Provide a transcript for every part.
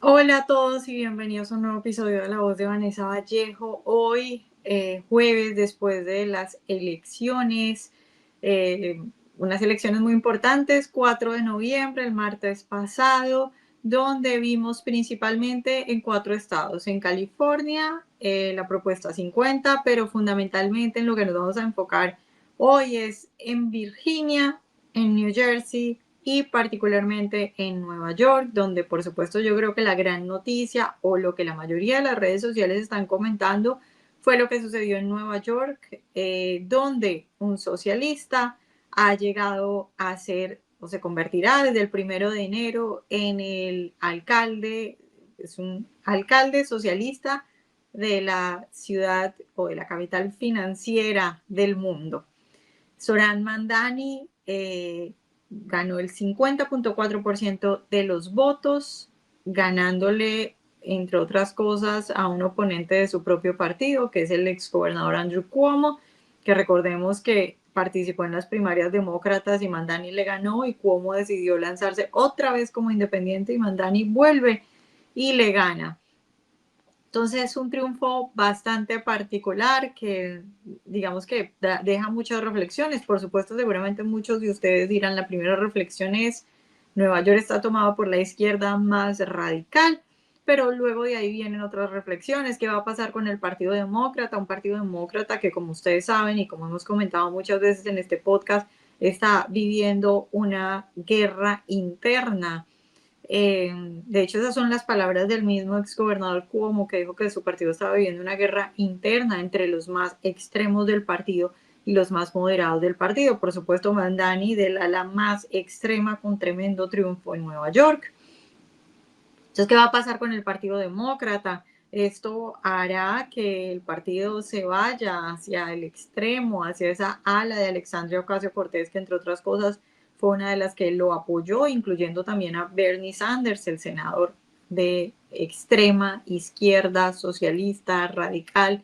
Hola a todos y bienvenidos a un nuevo episodio de La Voz de Vanessa Vallejo. Hoy, jueves, después de las elecciones, eh, unas elecciones muy importantes, 4 de noviembre, el martes pasado, donde vimos principalmente en 4 estados. En California, la propuesta 50, pero fundamentalmente en lo que nos vamos a enfocar hoy es en Virginia, en New Jersey y particularmente en Nueva York, donde por supuesto yo creo que la gran noticia o lo que la mayoría de las redes sociales están comentando fue lo que sucedió en Nueva York, donde un socialista ha llegado a ser o se convertirá desde el 1 de enero en el alcalde, es un alcalde socialista de la ciudad o de la capital financiera del mundo. Zoran Mandani ganó el 50.4% de los votos, ganándole, entre otras cosas, a un oponente de su propio partido, que es el exgobernador Andrew Cuomo, que recordemos que participó en las primarias demócratas y Mandani le ganó y Cuomo decidió lanzarse otra vez como independiente y Mandani vuelve y le gana. Entonces es un triunfo bastante particular que digamos que deja muchas reflexiones. Por supuesto, seguramente muchos de ustedes dirán, la primera reflexión es, Nueva York está tomado por la izquierda más radical, pero luego de ahí vienen otras reflexiones. ¿Qué va a pasar con el Partido Demócrata? Un Partido Demócrata que, como ustedes saben y como hemos comentado muchas veces en este podcast, está viviendo una guerra interna. De hecho, esas son las palabras del mismo exgobernador Cuomo, que dijo que su partido estaba viviendo una guerra interna entre los más extremos del partido y los más moderados del partido. Por supuesto, Mandani del ala más extrema con tremendo triunfo en Nueva York. Entonces, ¿qué va a pasar con el Partido Demócrata? Esto hará que el partido se vaya hacia el extremo, hacia esa ala de Alexandria Ocasio-Cortez, que entre otras cosas fue una de las que lo apoyó, incluyendo también a Bernie Sanders, el senador de extrema izquierda, socialista, radical.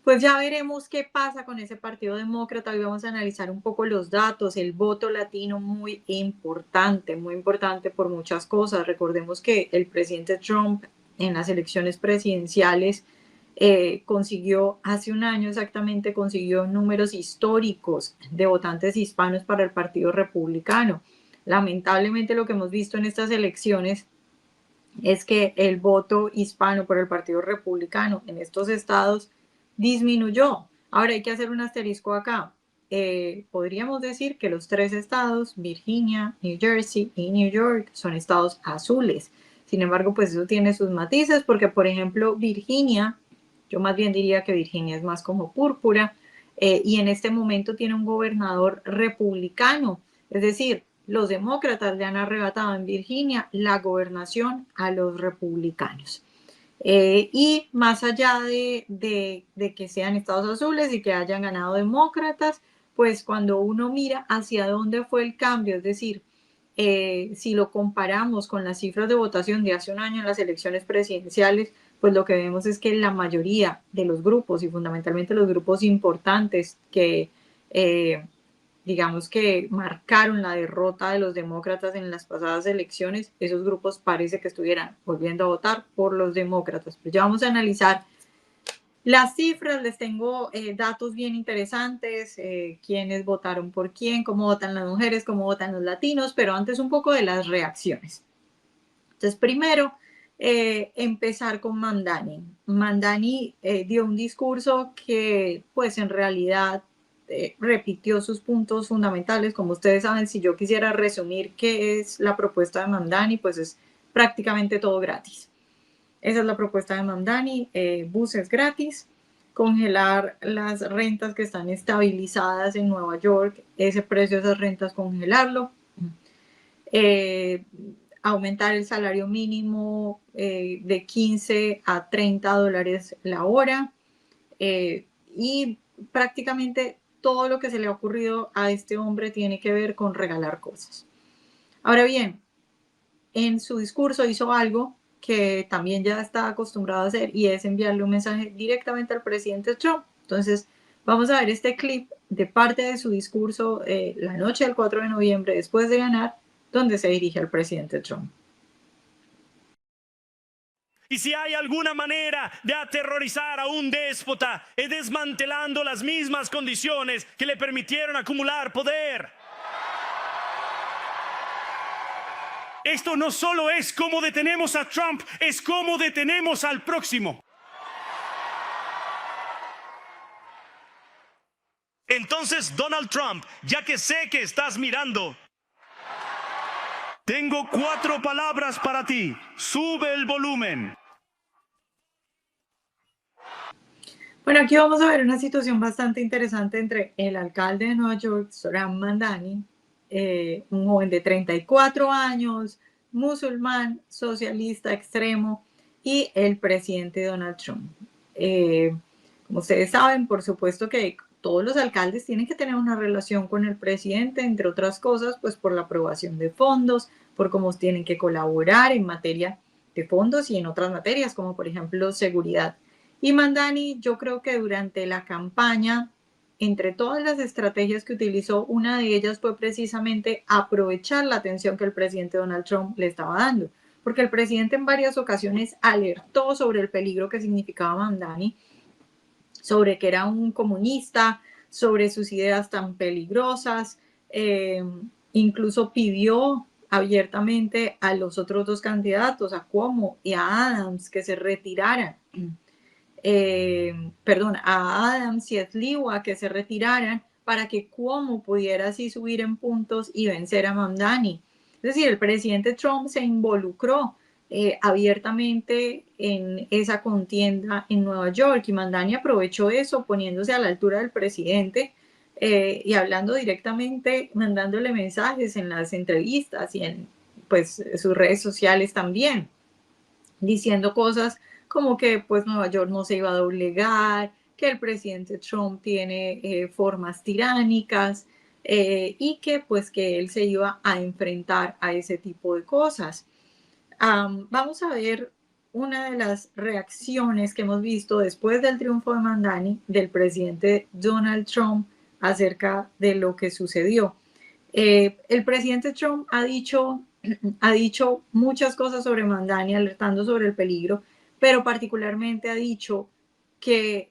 Pues ya veremos qué pasa con ese Partido Demócrata. Hoy vamos a analizar un poco los datos, el voto latino muy importante por muchas cosas. Recordemos que el presidente Trump en las elecciones presidenciales consiguió, hace un año exactamente, consiguió números históricos de votantes hispanos para el Partido Republicano. Lamentablemente lo que hemos visto en estas elecciones es que el voto hispano por el Partido Republicano en estos estados disminuyó. Ahora hay que hacer un asterisco acá. Podríamos decir que los 3 estados, Virginia, New Jersey y New York, son estados azules. Sin embargo, pues eso tiene sus matices porque, por ejemplo, Virginia, yo más bien diría que Virginia es más como púrpura, y en este momento tiene un gobernador republicano. Es decir, los demócratas le han arrebatado en Virginia la gobernación a los republicanos. Y más allá de que sean estados azules y que hayan ganado demócratas, pues cuando uno mira hacia dónde fue el cambio, es decir, si lo comparamos con las cifras de votación de hace un año en las elecciones presidenciales, pues lo que vemos es que la mayoría de los grupos y fundamentalmente los grupos importantes que digamos que marcaron la derrota de los demócratas en las pasadas elecciones, esos grupos parece que estuvieran volviendo a votar por los demócratas. Pues ya vamos a analizar las cifras, les tengo datos bien interesantes, quiénes votaron por quién, cómo votan las mujeres, cómo votan los latinos, pero antes un poco de las reacciones. Entonces, primero, empezar con Mandani. Mandani dio un discurso que, pues, en realidad repitió sus puntos fundamentales. Como ustedes saben, si yo quisiera resumir qué es la propuesta de Mandani, pues es prácticamente todo gratis. Esa es la propuesta de Mamdani, buses gratis, congelar las rentas que están estabilizadas en Nueva York, ese precio de esas rentas congelarlo, eh, aumentar el salario mínimo de 15 a 30 dólares la hora, y prácticamente todo lo que se le ha ocurrido a este hombre tiene que ver con regalar cosas. Ahora bien, en su discurso hizo algo que también ya está acostumbrado a hacer y es enviarle un mensaje directamente al presidente Trump. Entonces, vamos a ver este clip de parte de su discurso la noche del 4 de noviembre después de ganar, donde se dirige al presidente Trump. Y si hay alguna manera de aterrorizar a un déspota, es desmantelando las mismas condiciones que le permitieron acumular poder. Esto no solo es cómo detenemos a Trump, es cómo detenemos al próximo. Entonces, Donald Trump, ya que sé que estás mirando, tengo 4 palabras para ti. Sube el volumen. Bueno, aquí vamos a ver una situación bastante interesante entre el alcalde de Nueva York, Zohran Mamdani, un joven de 34 años, musulmán, socialista extremo, y el presidente Donald Trump. Como ustedes saben, por supuesto que todos los alcaldes tienen que tener una relación con el presidente, entre otras cosas, pues por la aprobación de fondos, por cómo tienen que colaborar en materia de fondos y en otras materias, como por ejemplo seguridad. Y Mamdani, yo creo que durante la campaña, entre todas las estrategias que utilizó, una de ellas fue precisamente aprovechar la atención que el presidente Donald Trump le estaba dando, porque el presidente en varias ocasiones alertó sobre el peligro que significaba Mamdani, sobre que era un comunista, sobre sus ideas tan peligrosas, incluso pidió abiertamente a los otros 2 candidatos, a Cuomo y a Adams, que se retiraran. A Adams y a Sliwa que se retiraran para que Cuomo pudiera así subir en puntos y vencer a Mamdani. Es decir, el presidente Trump se involucró abiertamente en esa contienda en Nueva York y Mamdani aprovechó eso poniéndose a la altura del presidente y hablando directamente, mandándole mensajes en las entrevistas y en pues, sus redes sociales también, diciendo cosas como que pues Nueva York no se iba a doblegar, que el presidente Trump tiene formas tiránicas y que pues que él se iba a enfrentar a ese tipo de cosas. Vamos a ver una de las reacciones que hemos visto después del triunfo de Mamdani del presidente Donald Trump acerca de lo que sucedió. El presidente Trump ha dicho muchas cosas sobre Mamdani, alertando sobre el peligro, pero particularmente ha dicho que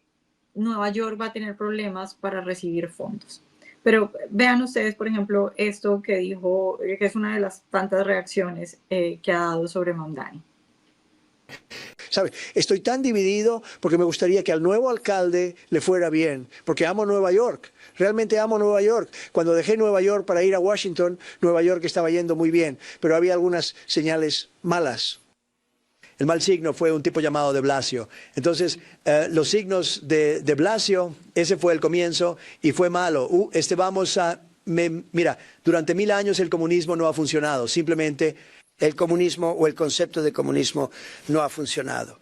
Nueva York va a tener problemas para recibir fondos. Pero vean ustedes, por ejemplo, esto que dijo, que es una de las tantas reacciones que ha dado sobre Mamdani. ¿Sabe? Estoy tan dividido porque me gustaría que al nuevo alcalde le fuera bien, porque amo Nueva York, realmente amo Nueva York. Cuando dejé Nueva York para ir a Washington, Nueva York estaba yendo muy bien, pero había algunas señales malas. El mal signo fue un tipo llamado de Blasio. Entonces, los signos de Blasio, ese fue el comienzo y fue malo. Mira, durante 1000 años el comunismo no ha funcionado, simplemente el comunismo o el concepto de comunismo no ha funcionado.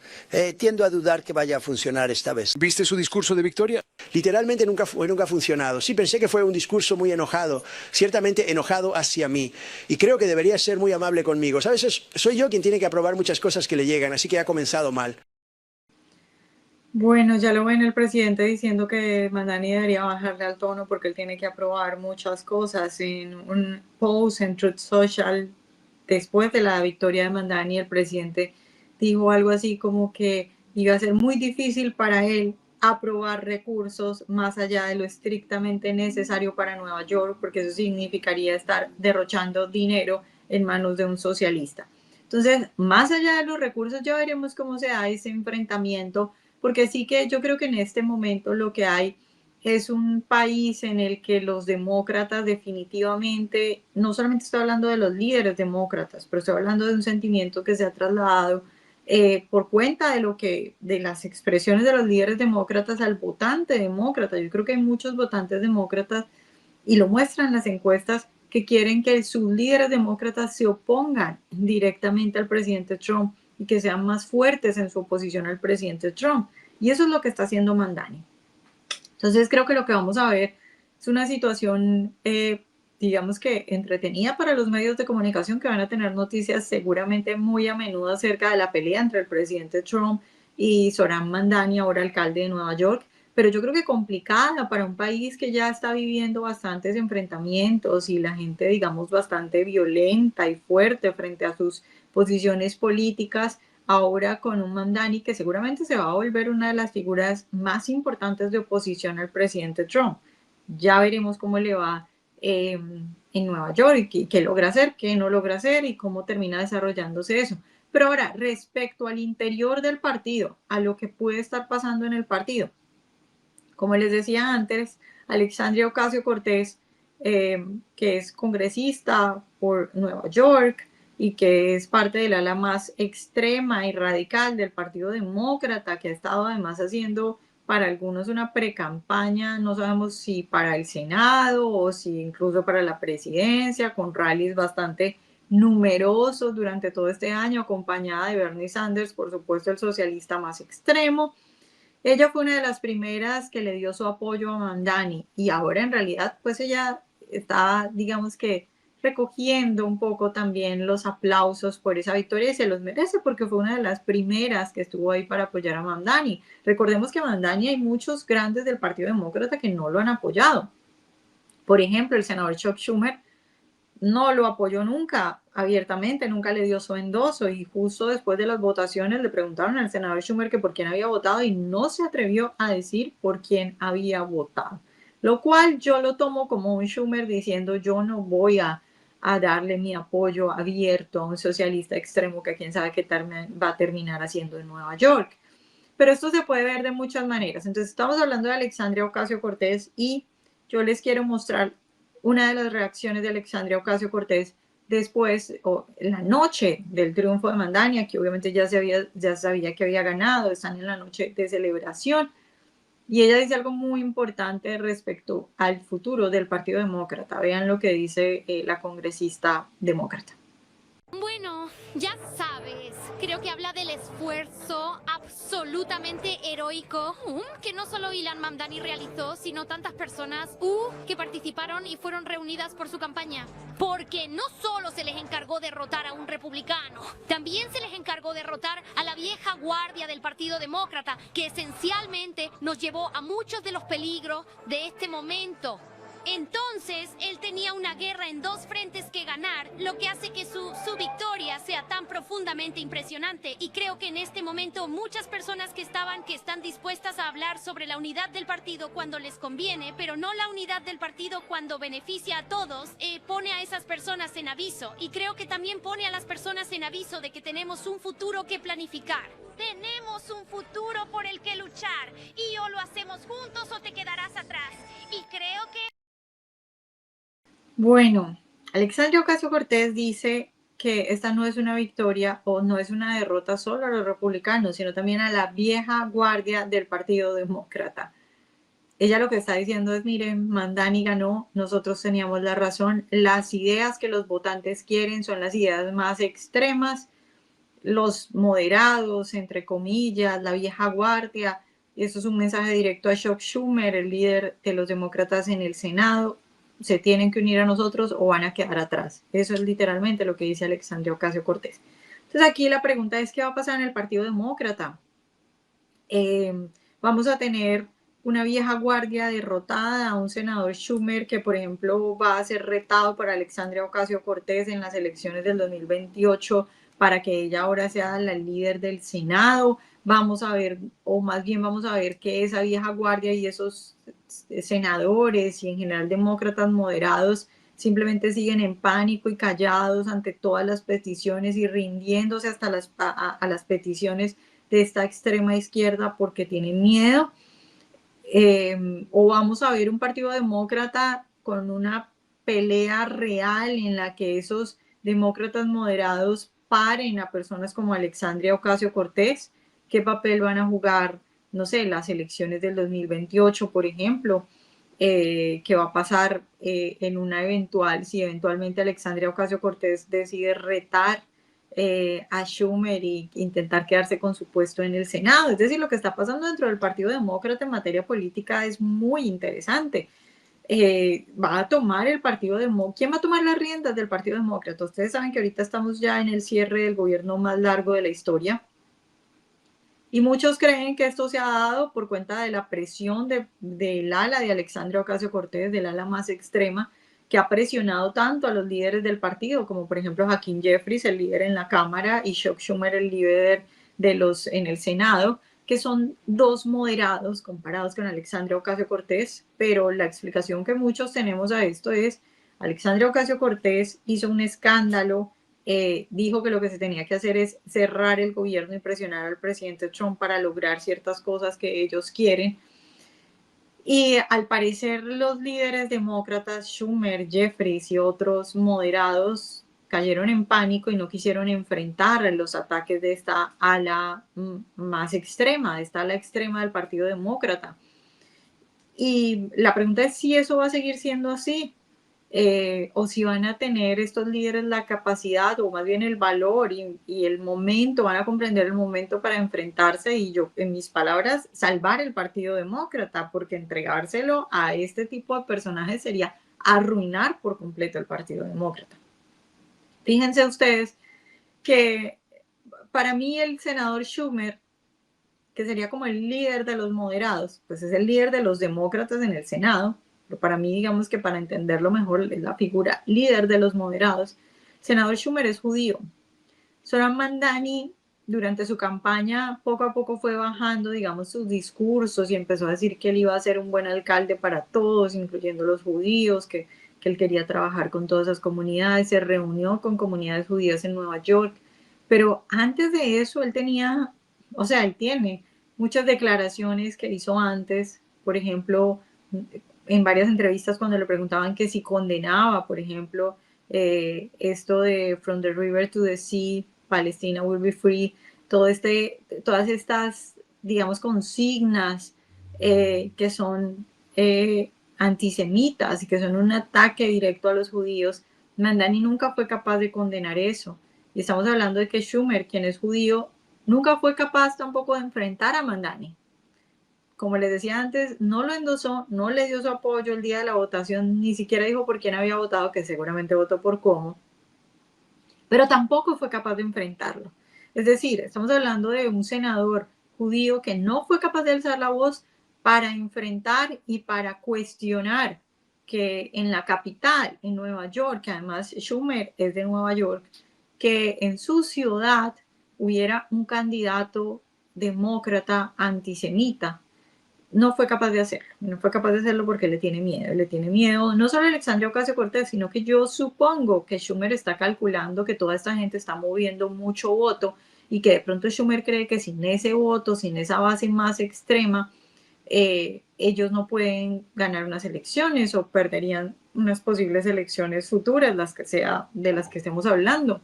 Tiendo a dudar que vaya a funcionar esta vez. ¿Viste su discurso de victoria? Literalmente nunca ha funcionado. Sí, pensé que fue un discurso muy enojado, ciertamente enojado hacia mí. Y creo que debería ser muy amable conmigo. ¿Sabes? Soy yo quien tiene que aprobar muchas cosas que le llegan, así que ha comenzado mal. Bueno, ya lo ven el presidente diciendo que Mamdani debería bajarle al tono porque él tiene que aprobar muchas cosas. En un post en Truth Social, después de la victoria de Mamdani, el presidente dijo algo así como que iba a ser muy difícil para él aprobar recursos más allá de lo estrictamente necesario para Nueva York, porque eso significaría estar derrochando dinero en manos de un socialista. Entonces, más allá de los recursos, ya veremos cómo se da ese enfrentamiento, porque sí que yo creo que en este momento lo que hay es un país en el que los demócratas definitivamente, no solamente estoy hablando de los líderes demócratas, pero estoy hablando de un sentimiento que se ha trasladado por cuenta de las expresiones de los líderes demócratas al votante demócrata. Yo creo que hay muchos votantes demócratas, y lo muestran las encuestas, que quieren que sus líderes demócratas se opongan directamente al presidente Trump y que sean más fuertes en su oposición al presidente Trump. Y eso es lo que está haciendo Mamdani. Entonces creo que lo que vamos a ver es una situación, digamos que entretenida para los medios de comunicación, que van a tener noticias seguramente muy a menudo acerca de la pelea entre el presidente Trump y Zohran Mamdani, ahora alcalde de Nueva York, pero yo creo que complicada para un país que ya está viviendo bastantes enfrentamientos y la gente, digamos, bastante violenta y fuerte frente a sus posiciones políticas. ahora con un Mamdani que seguramente se va a volver una de las figuras más importantes de oposición al presidente Trump. Ya veremos cómo le va en Nueva York y qué logra hacer, qué no logra hacer y cómo termina desarrollándose eso. Pero ahora, respecto al interior del partido, a lo que puede estar pasando en el partido, como les decía antes, Alexandria Ocasio-Cortez, que es congresista por Nueva York y que es parte del ala más extrema y radical del Partido Demócrata, que ha estado además haciendo para algunos una precampaña, no sabemos si para el Senado o si incluso para la presidencia, con rallies bastante numerosos durante todo este año, acompañada de Bernie Sanders, por supuesto el socialista más extremo. Ella fue una de las primeras que le dio su apoyo a Mamdani y ahora en realidad pues ella está, digamos que, recogiendo un poco también los aplausos por esa victoria y se los merece porque fue una de las primeras que estuvo ahí para apoyar a Mamdani. Recordemos que a Mamdani hay muchos grandes del Partido Demócrata que no lo han apoyado. Por ejemplo, el senador Chuck Schumer no lo apoyó nunca abiertamente, nunca le dio su endoso y justo después de las votaciones le preguntaron al senador Schumer que por quién había votado y no se atrevió a decir por quién había votado, lo cual yo lo tomo como un Schumer diciendo yo no voy a darle mi apoyo abierto a un socialista extremo que quién sabe qué va a terminar haciendo en Nueva York. Pero esto se puede ver de muchas maneras. Entonces estamos hablando de Alexandria Ocasio-Cortez y yo les quiero mostrar una de las reacciones de Alexandria Ocasio-Cortez después, o en la noche del triunfo de Mamdani, que obviamente ya sabía que había ganado, están en la noche de celebración, y ella dice algo muy importante respecto al futuro del Partido Demócrata. Vean lo que dice la congresista demócrata. Bueno, ya sabes, creo que habla del esfuerzo absolutamente heroico que no solo Ilan Mamdani realizó, sino tantas personas que participaron y fueron reunidas por su campaña. Porque no solo se les encargó derrotar a un republicano, también se les encargó derrotar a la vieja guardia del Partido Demócrata, que esencialmente nos llevó a muchos de los peligros de este momento. Entonces, él tenía una guerra en dos frentes que ganar, lo que hace que su victoria sea tan profundamente impresionante. Y creo que en este momento muchas personas que están dispuestas a hablar sobre la unidad del partido cuando les conviene, pero no la unidad del partido cuando beneficia a todos, pone a esas personas en aviso. Y creo que también pone a las personas en aviso de que tenemos un futuro que planificar. Tenemos un futuro por el que luchar, y o lo hacemos juntos o te quedarás atrás. Y creo que... Bueno, Alexandria Ocasio-Cortez dice que esta no es una victoria o no es una derrota solo a los republicanos, sino también a la vieja guardia del Partido Demócrata. Ella lo que está diciendo es, miren, Mamdani ganó, nosotros teníamos la razón, las ideas que los votantes quieren son las ideas más extremas, los moderados, entre comillas, la vieja guardia. Eso es un mensaje directo a Chuck Schumer, el líder de los demócratas en el Senado. Se tienen que unir a nosotros o van a quedar atrás. Eso es literalmente lo que dice Alexandria Ocasio-Cortez. Entonces aquí la pregunta es, ¿qué va a pasar en el Partido Demócrata? Vamos a tener una vieja guardia derrotada, a un senador Schumer que, por ejemplo, va a ser retado por Alexandria Ocasio-Cortez en las elecciones del 2028 para que ella ahora sea la líder del Senado. Vamos a ver, o más bien vamos a ver que esa vieja guardia y esos senadores y en general demócratas moderados simplemente siguen en pánico y callados ante todas las peticiones y rindiéndose hasta a las peticiones de esta extrema izquierda porque tienen miedo. O vamos a ver un partido demócrata con una pelea real en la que esos demócratas moderados paren a personas como Alexandria Ocasio-Cortez. ¿Qué papel van a jugar, no sé, las elecciones del 2028, por ejemplo? ¿Qué va a pasar en una si eventualmente Alexandria Ocasio-Cortez decide retar a Schumer y intentar quedarse con su puesto en el Senado? Es decir, lo que está pasando dentro del Partido Demócrata en materia política es muy interesante. Va a tomar el Partido Demócrata. ¿Quién va a tomar las riendas del Partido Demócrata? Ustedes saben que ahorita estamos ya en el cierre del gobierno más largo de la historia. Y muchos creen que esto se ha dado por cuenta de la presión del ala de Alexandria Ocasio-Cortez, del ala más extrema, que ha presionado tanto a los líderes del partido, como por ejemplo Hakeem Jeffries, el líder en la Cámara, y Chuck Schumer, el líder en el Senado, que son dos moderados comparados con Alexandria Ocasio-Cortez, pero la explicación que muchos tenemos a esto es: Alexandria Ocasio-Cortez hizo un escándalo, dijo que lo que se tenía que hacer es cerrar el gobierno y presionar al presidente Trump para lograr ciertas cosas que ellos quieren. Y al parecer los líderes demócratas, Schumer, Jeffries y otros moderados, cayeron en pánico y no quisieron enfrentar los ataques de esta ala más extrema, de esta ala extrema del Partido Demócrata. Y la pregunta es si eso va a seguir siendo así, o si van a tener estos líderes la capacidad, o más bien el valor y el momento, van a comprender el momento para enfrentarse y, yo, en mis palabras, salvar el Partido Demócrata, porque entregárselo a este tipo de personajes sería arruinar por completo el Partido Demócrata. Fíjense ustedes que para mí el senador Schumer, que sería como el líder de los moderados, pues es el líder de los demócratas en el Senado, pero para mí, digamos que para entenderlo mejor, es la figura líder de los moderados. El senador Schumer es judío. Zohran Mamdani, durante su campaña, poco a poco fue bajando, digamos, sus discursos y empezó a decir que él iba a ser un buen alcalde para todos, incluyendo los judíos, que él quería trabajar con todas esas comunidades. Se reunió con comunidades judías en Nueva York, pero antes de eso él tenía, o sea, él tiene muchas declaraciones que hizo antes, por ejemplo, en varias entrevistas cuando le preguntaban que si condenaba, por ejemplo, esto de From the River to the Sea, Palestina will be free, todas estas, digamos, consignas que son antisemitas y que son un ataque directo a los judíos. Mamdani nunca fue capaz de condenar eso. Y estamos hablando de que Schumer, quien es judío, nunca fue capaz tampoco de enfrentar a Mamdani. Como les decía antes, no lo endosó, no le dio su apoyo el día de la votación, ni siquiera dijo por quién había votado, que seguramente votó por Cuomo, pero tampoco fue capaz de enfrentarlo. Es decir, estamos hablando de un senador judío que no fue capaz de alzar la voz para enfrentar y para cuestionar que en la capital, en Nueva York, que además Schumer es de Nueva York, que en su ciudad hubiera un candidato demócrata antisemita. No fue capaz de hacerlo, no fue capaz de hacerlo porque le tiene miedo no solo a Alexandria Ocasio-Cortez, sino que yo supongo que Schumer está calculando que toda esta gente está moviendo mucho voto y que de pronto Schumer cree que sin ese voto, sin esa base más extrema, ellos no pueden ganar unas elecciones o perderían unas posibles elecciones futuras, las que sea de las que estemos hablando.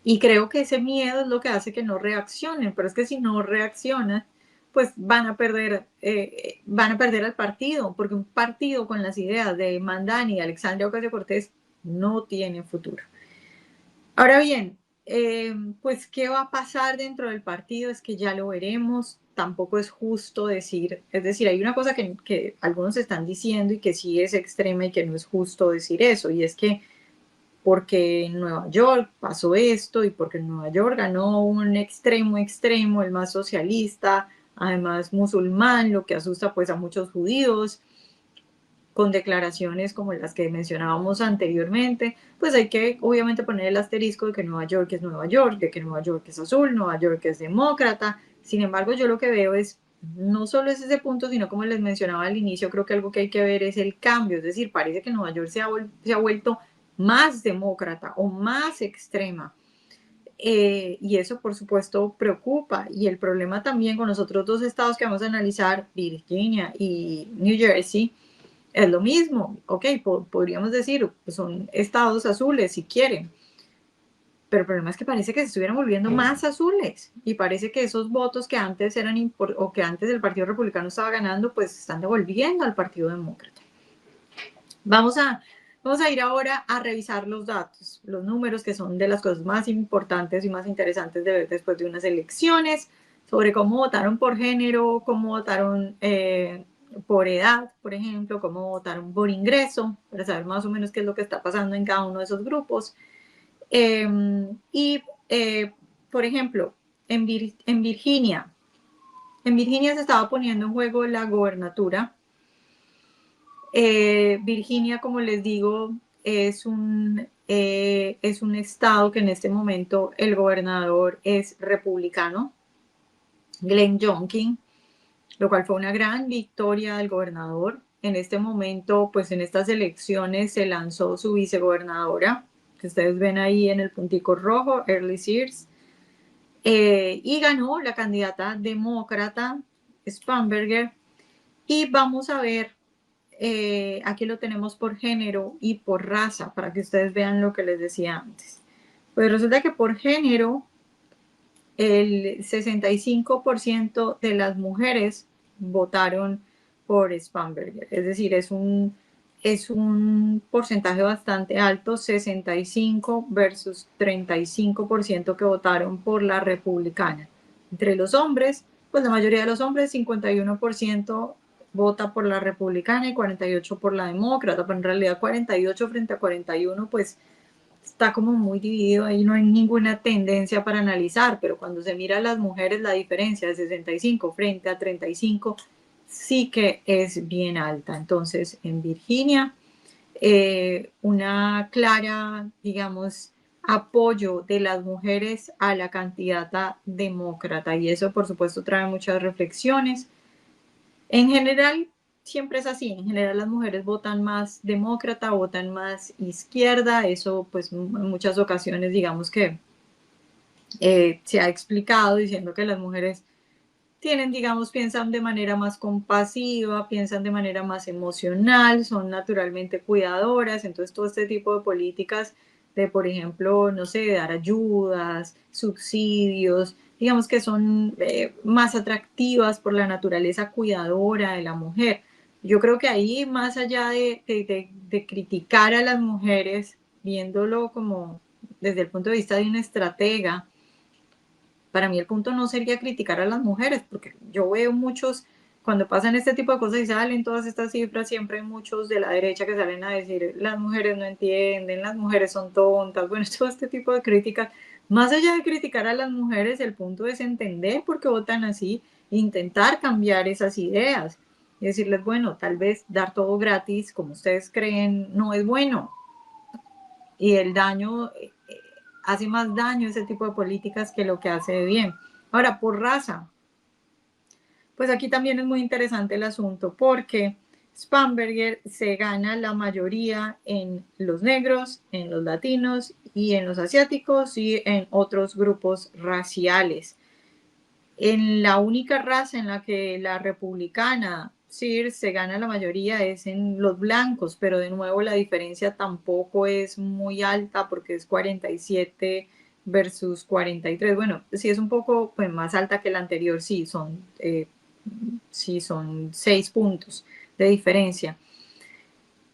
Y creo que ese miedo es lo que hace que no reaccionen, pero es que si no reaccionan, pues van a perder al partido, porque un partido con las ideas de Mamdani y Alexandria Ocasio-Cortez no tiene futuro. Ahora bien, pues qué va a pasar dentro del partido es que ya lo veremos. Tampoco es justo decir, es decir, hay una cosa que algunos están diciendo y que sí es extrema y que no es justo decir eso, y es que porque en Nueva York pasó esto y porque en Nueva York ganó un extremo, el más socialista, además musulmán, lo que asusta pues a muchos judíos, con declaraciones como las que mencionábamos anteriormente, pues hay que obviamente poner el asterisco de que Nueva York es Nueva York, de que Nueva York es azul, Nueva York es demócrata. Sin embargo, yo lo que veo es, no solo es ese punto, sino como les mencionaba al inicio, creo que algo que hay que ver es el cambio, es decir, parece que Nueva York se ha vuelto más demócrata o más extrema. Y eso, por supuesto, preocupa. Y el problema también con los otros dos estados que vamos a analizar, Virginia y New Jersey, es lo mismo. Ok, podríamos decir, pues son estados azules si quieren. Pero el problema es que parece que se estuvieran volviendo más azules. Y parece que esos votos que antes eran, o que antes el Partido Republicano estaba ganando, pues se están devolviendo al Partido Demócrata. Vamos a ir ahora a revisar los datos, los números, que son de las cosas más importantes y más interesantes de ver después de unas elecciones, sobre cómo votaron por género, cómo votaron por edad, por ejemplo, cómo votaron por ingreso, para saber más o menos qué es lo que está pasando en cada uno de esos grupos. Por ejemplo, en Virginia se estaba poniendo en juego la gobernatura. Virginia, como les digo, es un estado que en este momento el gobernador es republicano, Glenn Youngkin, lo cual fue una gran victoria del gobernador. En este momento, pues en estas elecciones se lanzó su vicegobernadora, que ustedes ven ahí en el puntico rojo, Early Sears, y ganó la candidata demócrata Spanberger. Y vamos a ver, aquí lo tenemos por género y por raza, para que ustedes vean lo que les decía antes. Pues resulta que por género, el 65% de las mujeres votaron por Spanberger. Es decir, es un porcentaje bastante alto, 65 versus 35% que votaron por la republicana. Entre los hombres, pues la mayoría de los hombres, 51% vota por la republicana y 48% por la demócrata, pero en realidad 48 frente a 41, pues está como muy dividido, ahí no hay ninguna tendencia para analizar, pero cuando se mira a las mujeres la diferencia de 65 frente a 35 sí que es bien alta. Entonces en Virginia una clara, digamos, apoyo de las mujeres a la candidata demócrata y eso por supuesto trae muchas reflexiones. En general, siempre es así. En general, las mujeres votan más demócrata, votan más izquierda. Eso, pues, en muchas ocasiones, digamos que se ha explicado diciendo que las mujeres tienen, digamos, piensan de manera más compasiva, piensan de manera más emocional, son naturalmente cuidadoras. Entonces, todo este tipo de políticas de, por ejemplo, no sé, dar ayudas, subsidios, digamos que son más atractivas por la naturaleza cuidadora de la mujer. Yo creo que ahí, más allá de criticar a las mujeres, viéndolo como desde el punto de vista de una estratega, para mí el punto no sería criticar a las mujeres, porque yo veo muchos, cuando pasan este tipo de cosas y salen todas estas cifras, siempre hay muchos de la derecha que salen a decir, las mujeres no entienden, las mujeres son tontas, bueno, todo este tipo de críticas. Más allá de criticar a las mujeres, el punto es entender por qué votan así, intentar cambiar esas ideas y decirles, bueno, tal vez dar todo gratis, como ustedes creen, no es bueno. Y el daño hace más daño ese tipo de políticas que lo que hace de bien. Ahora, por raza, pues aquí también es muy interesante el asunto porque Spanberger se gana la mayoría en los negros, en los latinos y en los asiáticos y en otros grupos raciales. En la única raza en la que la republicana Sears se gana la mayoría es en los blancos, pero de nuevo la diferencia tampoco es muy alta porque es 47 versus 43. Bueno, sí es un poco pues, más alta que la anterior, sí son 6 puntos de diferencia.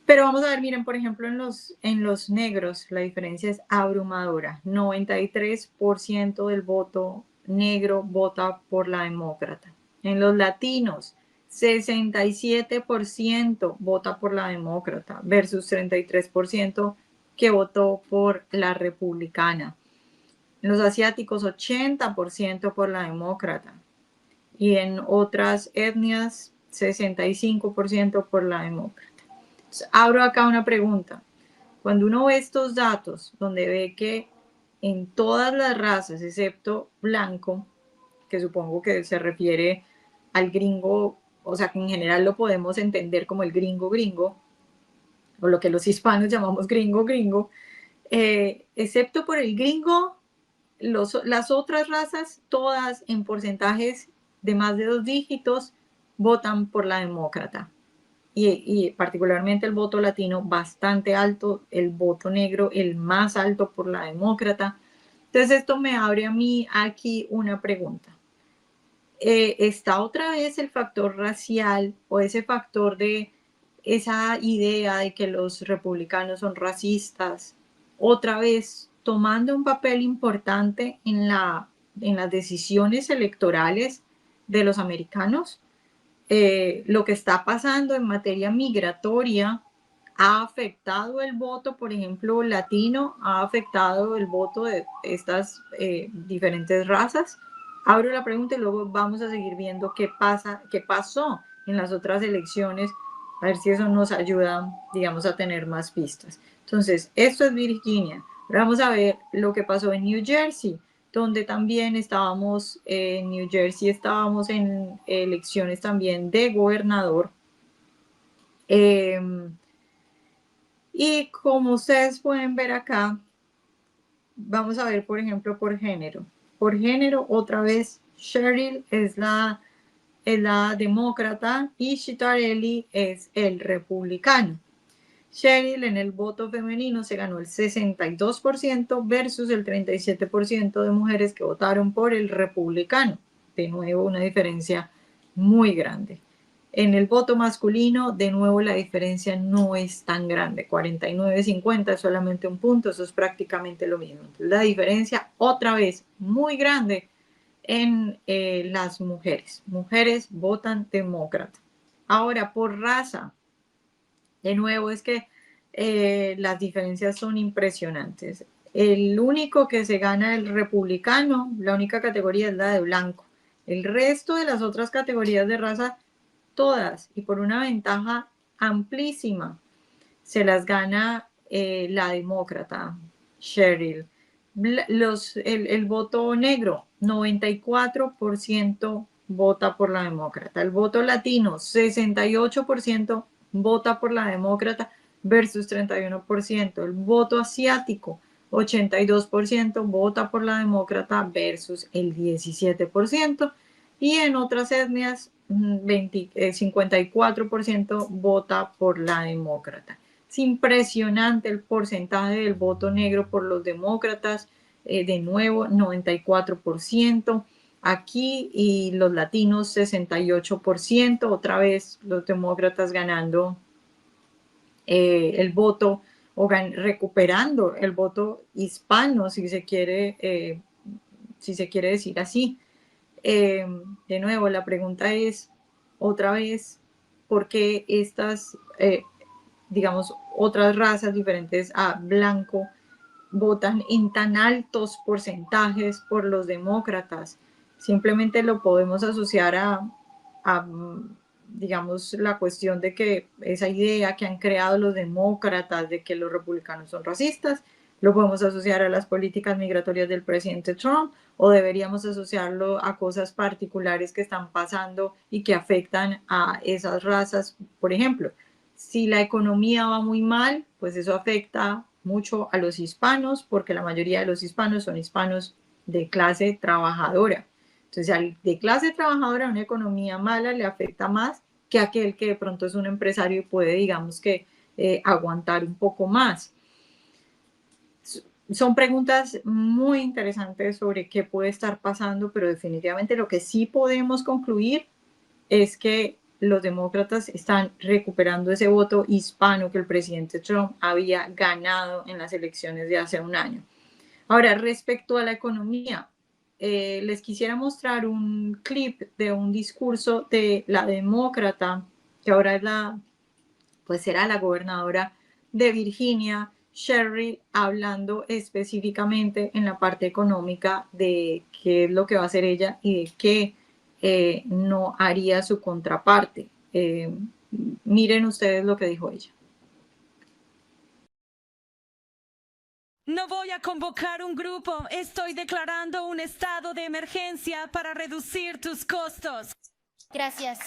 Pero vamos a ver, miren, por ejemplo, en los negros la diferencia es abrumadora. 93% del voto negro vota por la demócrata. En los latinos, 67% vota por la demócrata versus 33% que votó por la republicana. En los asiáticos, 80% por la demócrata. Y en otras etnias, 65% por la demócrata. Abro acá una pregunta. Cuando uno ve estos datos, donde ve que en todas las razas, excepto blanco, que supongo que se refiere al gringo, o sea que en general lo podemos entender como el gringo gringo, o lo que los hispanos llamamos gringo gringo, excepto por el gringo, las otras razas, todas en porcentajes de más de 2 dígitos, votan por la demócrata. Y particularmente el voto latino bastante alto, el voto negro el más alto por la demócrata. Entonces esto me abre a mí aquí una pregunta. ¿Está otra vez el factor racial o ese factor de esa idea de que los republicanos son racistas otra vez tomando un papel importante en las decisiones electorales de los americanos? Lo que está pasando en materia migratoria ha afectado el voto, por ejemplo, latino, ha afectado el voto de estas diferentes razas. Abro la pregunta y luego vamos a seguir viendo qué pasó en las otras elecciones A ver si eso nos ayuda, digamos, a tener más pistas. Entonces, esto es Virginia. Ahora vamos a ver lo que pasó en New Jersey, donde también estábamos, en New Jersey estábamos en elecciones también de gobernador. Y como ustedes pueden ver acá, vamos a ver, por ejemplo, por género. Por género, otra vez, Cheryl es la demócrata y Citarelli es el republicano. Cheryl en el voto femenino se ganó el 62% versus el 37% de mujeres que votaron por el republicano. De nuevo, una diferencia muy grande. En el voto masculino, de nuevo, la diferencia no es tan grande. 49-50 es solamente un punto, eso es prácticamente lo mismo. Entonces, la diferencia, otra vez, muy grande en las mujeres. Mujeres votan demócrata. Ahora, por raza, de nuevo, es que las diferencias son impresionantes. El único que se gana el republicano, la única categoría es la de blanco. El resto de las otras categorías de raza, todas, y por una ventaja amplísima, se las gana la demócrata, Cheryl. El voto negro, 94% vota por la demócrata. El voto latino, 68% vota por la demócrata versus 31%. El voto asiático, 82% vota por la demócrata versus el 17%. Y en otras etnias, 54% vota por la demócrata. Es impresionante el porcentaje del voto negro por los demócratas, de nuevo 94%, aquí, y los latinos 68%, otra vez los demócratas ganando el voto o recuperando el voto hispano, si se quiere decir así. De nuevo, la pregunta es, otra vez, ¿por qué estas, digamos, otras razas diferentes a blanco votan en tan altos porcentajes por los demócratas? Simplemente lo podemos asociar a, digamos, la cuestión de que esa idea que han creado los demócratas de que los republicanos son racistas, lo podemos asociar a las políticas migratorias del presidente Trump, o deberíamos asociarlo a cosas particulares que están pasando y que afectan a esas razas. Por ejemplo, si la economía va muy mal, pues eso afecta mucho a los hispanos, porque la mayoría de los hispanos son hispanos de clase trabajadora. Entonces, al de clase trabajadora, una economía mala le afecta más que aquel que de pronto es un empresario y puede, digamos que, aguantar un poco más. Son preguntas muy interesantes sobre qué puede estar pasando, pero definitivamente lo que sí podemos concluir es que los demócratas están recuperando ese voto hispano que el presidente Trump había ganado en las elecciones de hace un año. Ahora, respecto a la economía, les quisiera mostrar un clip de un discurso de la demócrata, que ahora es pues será la gobernadora de Virginia, Cheryl, hablando específicamente en la parte económica de qué es lo que va a hacer ella y de qué no haría su contraparte. Miren ustedes lo que dijo ella. No voy a convocar un grupo, estoy declarando un estado de emergencia para reducir tus costos. Gracias.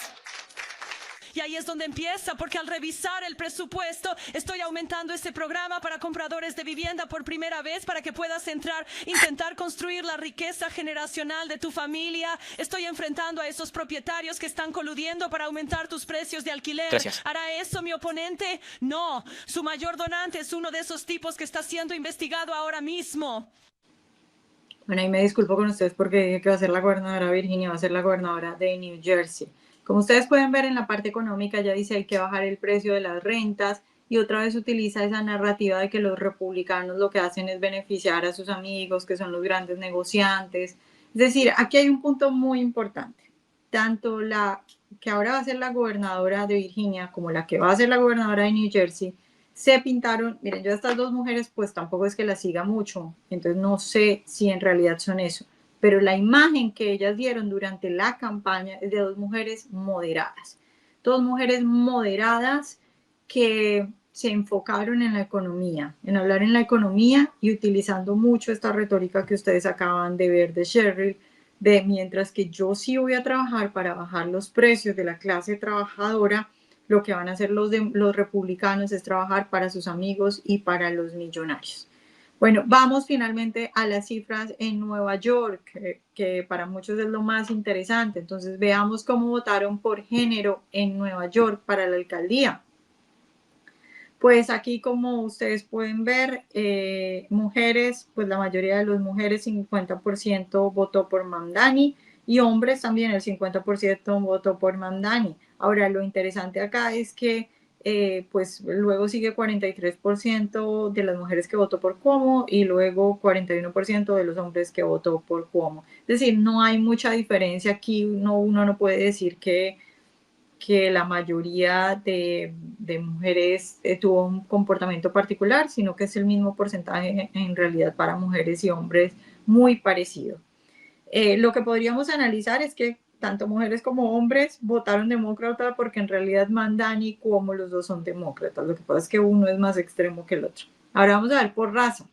Y ahí es donde empieza, porque al revisar el presupuesto, estoy aumentando este programa para compradores de vivienda por primera vez para que puedas entrar, intentar construir la riqueza generacional de tu familia. Estoy enfrentando a esos propietarios que están coludiendo para aumentar tus precios de alquiler. Gracias. ¿Hará eso mi oponente? No, su mayor donante es uno de esos tipos que está siendo investigado ahora mismo. Bueno, ahí me disculpo con ustedes porque dije que va a ser la gobernadora Virginia, va a ser la gobernadora de New Jersey. Como ustedes pueden ver en la parte económica, ya dice hay que bajar el precio de las rentas, y otra vez utiliza esa narrativa de que los republicanos lo que hacen es beneficiar a sus amigos, que son los grandes negociantes. Es decir, aquí hay un punto muy importante. Tanto la que ahora va a ser la gobernadora de Virginia como la que va a ser la gobernadora de New Jersey se pintaron. Miren, yo a estas dos mujeres pues tampoco es que las siga mucho, entonces no sé si en realidad son eso, pero la imagen que ellas dieron durante la campaña es de dos mujeres moderadas. dos mujeres moderadas que se enfocaron en la economía, en hablar en la economía y utilizando mucho esta retórica que ustedes acaban de ver de Sheryl, de mientras que yo sí voy a trabajar para bajar los precios de la clase trabajadora, lo que van a hacer los republicanos es trabajar para sus amigos y para los millonarios. Bueno, vamos finalmente a las cifras en Nueva York, que para muchos es lo más interesante. Entonces veamos cómo votaron por género en Nueva York para la alcaldía. Pues aquí, como ustedes pueden ver, mujeres, pues la mayoría de las mujeres, 50% votó por Mamdani, y hombres también, el 50% votó por Mamdani. Ahora, lo interesante acá es que pues luego sigue 43% de las mujeres que votó por Cuomo y luego 41% de los hombres que votó por Cuomo. Es decir, no hay mucha diferencia aquí, uno no puede decir que la mayoría de mujeres tuvo un comportamiento particular, sino que es el mismo porcentaje en realidad para mujeres y hombres, muy parecido. Lo que podríamos analizar es que tanto mujeres como hombres votaron demócrata porque en realidad Mamdani y Cuomo los dos son demócratas. Lo que pasa es que uno es más extremo que el otro. Ahora vamos a ver por raza.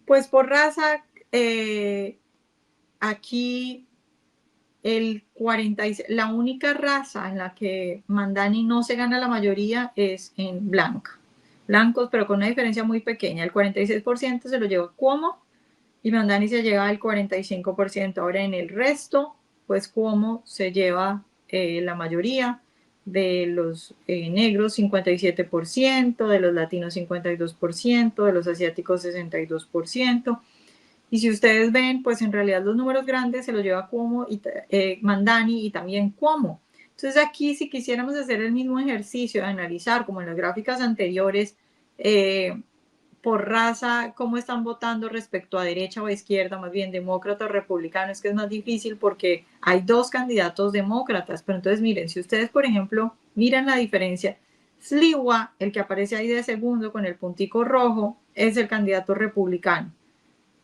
Pues por raza, aquí la única raza en la que Mamdani no se gana la mayoría es en blancos, pero con una diferencia muy pequeña. El 46% se lo lleva Cuomo y Mamdani se lleva el 45%. Ahora en el resto, pues Cuomo se lleva la mayoría de los negros, 57%, de los latinos 52%, de los asiáticos 62%. Y si ustedes ven, pues en realidad los números grandes se los lleva Cuomo y Mamdani y también Cuomo. Entonces aquí, si quisiéramos hacer el mismo ejercicio de analizar, como en las gráficas anteriores, por raza, cómo están votando respecto a derecha o a izquierda, más bien demócrata o republicano, es que es más difícil porque hay dos candidatos demócratas. Pero entonces miren, si ustedes, por ejemplo, miran la diferencia, Sliwa, el que aparece ahí de segundo con el puntico rojo, es el candidato republicano.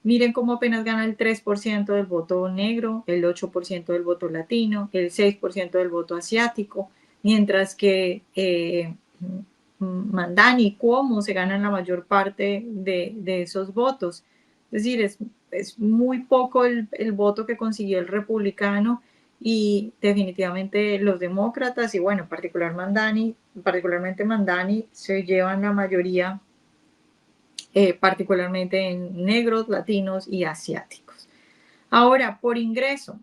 Miren cómo apenas gana el 3% del voto negro, el 8% del voto latino, el 6% del voto asiático, mientras que Mamdani y Cuomo se ganan la mayor parte de esos votos. Es decir, es muy poco el voto que consiguió el republicano y definitivamente los demócratas y bueno, particularmente Mamdani se llevan la mayoría, particularmente en negros, latinos y asiáticos. Ahora, por ingreso,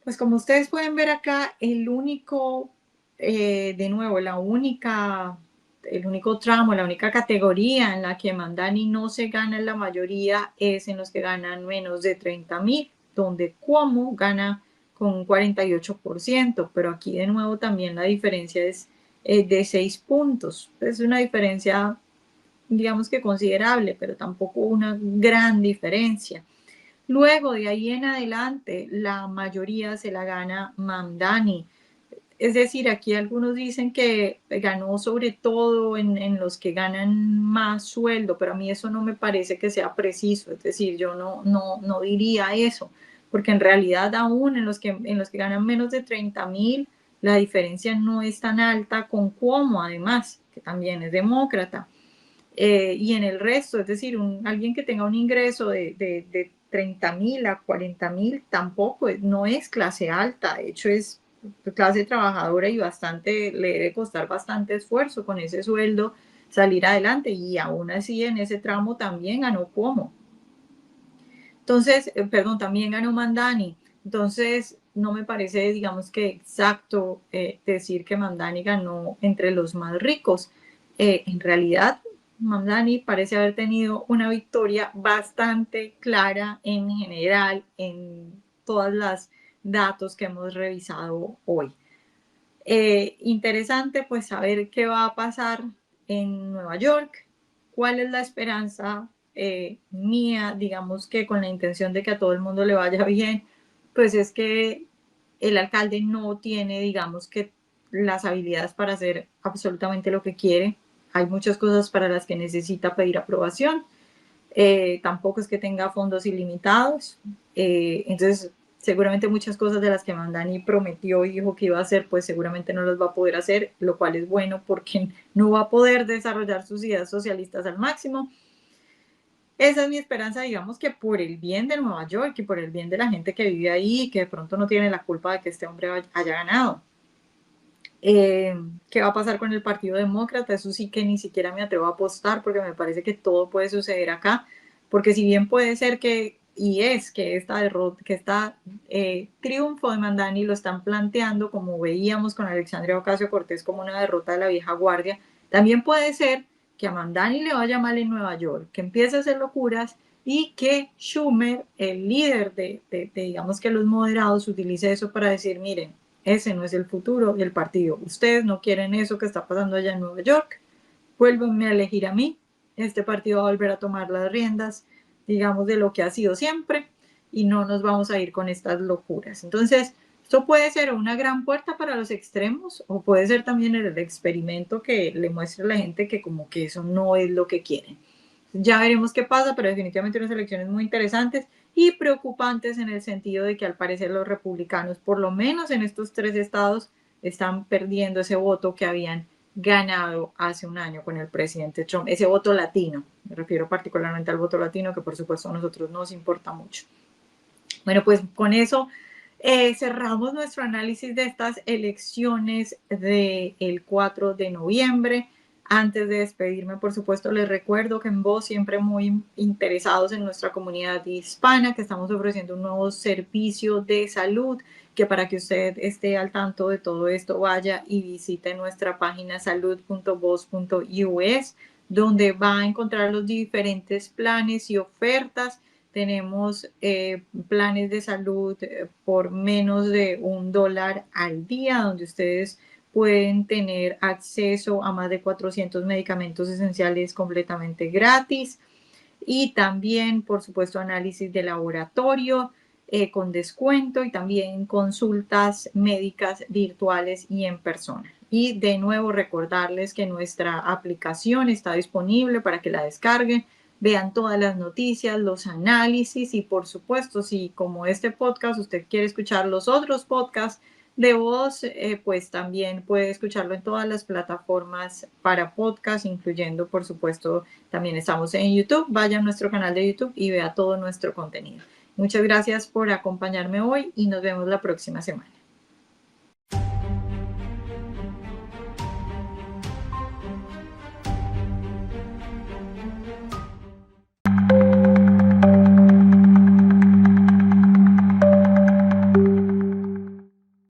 pues como ustedes pueden ver acá, el único tramo, la única categoría en la que Mamdani no se gana en la mayoría es en los que ganan menos de 30,000, donde Cuomo gana con un 48%, pero aquí de nuevo también la diferencia es de 6 puntos. Es una diferencia, digamos que considerable, pero tampoco una gran diferencia. Luego, de ahí en adelante, la mayoría se la gana Mamdani. Es decir, aquí algunos dicen que ganó sobre todo en los que ganan más sueldo, pero a mí eso no me parece que sea preciso. Es decir, yo no diría eso, porque en realidad aún en los que ganan menos de 30,000, la diferencia no es tan alta con Cuomo, además, que también es demócrata. Y en el resto, es decir, alguien que tenga un ingreso de 30,000 a 40,000 tampoco no es clase alta, de hecho es clase trabajadora y le debe costar bastante esfuerzo con ese sueldo salir adelante, y aún así en ese tramo también ganó Cuomo. Entonces, también ganó Mamdani. Entonces, no me parece, digamos que exacto decir que Mamdani ganó entre los más ricos. En realidad, Mamdani parece haber tenido una victoria bastante clara en general en todas las datos que hemos revisado hoy. Interesante pues saber qué va a pasar en Nueva York, cuál es la esperanza mía, digamos que con la intención de que a todo el mundo le vaya bien, pues es que el alcalde no tiene, digamos que las habilidades para hacer absolutamente lo que quiere. Hay muchas cosas para las que necesita pedir aprobación. Tampoco es que tenga fondos ilimitados. Entonces, seguramente muchas cosas de las que Mamdani prometió y dijo que iba a hacer, pues seguramente no las va a poder hacer, lo cual es bueno porque no va a poder desarrollar sus ideas socialistas al máximo. Esa es mi esperanza, digamos que por el bien de Nueva York y por el bien de la gente que vive ahí y que de pronto no tiene la culpa de que este hombre haya ganado. ¿Qué va a pasar con el Partido Demócrata? Eso sí que ni siquiera me atrevo a apostar porque me parece que todo puede suceder acá, porque si bien puede ser que, y es que esta derrota, que esta triunfo de Mamdani lo están planteando, como veíamos con Alexandria Ocasio-Cortez, como una derrota de la vieja guardia, también puede ser que a Mamdani le vaya mal en Nueva York, que empiece a hacer locuras y que Schumer, el líder de digamos que los moderados, utilice eso para decir, miren, ese no es el futuro del partido. Ustedes no quieren eso que está pasando allá en Nueva York. Vuélvanme a elegir a mí. Este partido va a volver a tomar las riendas, digamos, de lo que ha sido siempre y no nos vamos a ir con estas locuras. Entonces, esto puede ser una gran puerta para los extremos o puede ser también el experimento que le muestre a la gente que como que eso no es lo que quieren. Ya veremos qué pasa, pero definitivamente unas elecciones muy interesantes y preocupantes en el sentido de que al parecer los republicanos, por lo menos en estos 3 estados, están perdiendo ese voto que habían ganado hace un año con el presidente Trump, ese voto latino, me refiero particularmente al voto latino, que por supuesto a nosotros nos importa mucho. Bueno, pues con eso cerramos nuestro análisis de estas elecciones del 4 de noviembre. Antes de despedirme, por supuesto, les recuerdo que en Voz, siempre muy interesados en nuestra comunidad hispana, que estamos ofreciendo un nuevo servicio de salud, que para que usted esté al tanto de todo esto, vaya y visite nuestra página salud.voz.us, donde va a encontrar los diferentes planes y ofertas. Tenemos planes de salud por menos de $1 al día, donde ustedes pueden tener acceso a más de 400 medicamentos esenciales completamente gratis y también, por supuesto, análisis de laboratorio con descuento y también consultas médicas virtuales y en persona. Y de nuevo recordarles que nuestra aplicación está disponible para que la descarguen, vean todas las noticias, los análisis y por supuesto, si como este podcast usted quiere escuchar los otros podcasts de Voz, pues también puede escucharlo en todas las plataformas para podcast, incluyendo, por supuesto, también estamos en YouTube. Vaya a nuestro canal de YouTube y vea todo nuestro contenido. Muchas gracias por acompañarme hoy y nos vemos la próxima semana.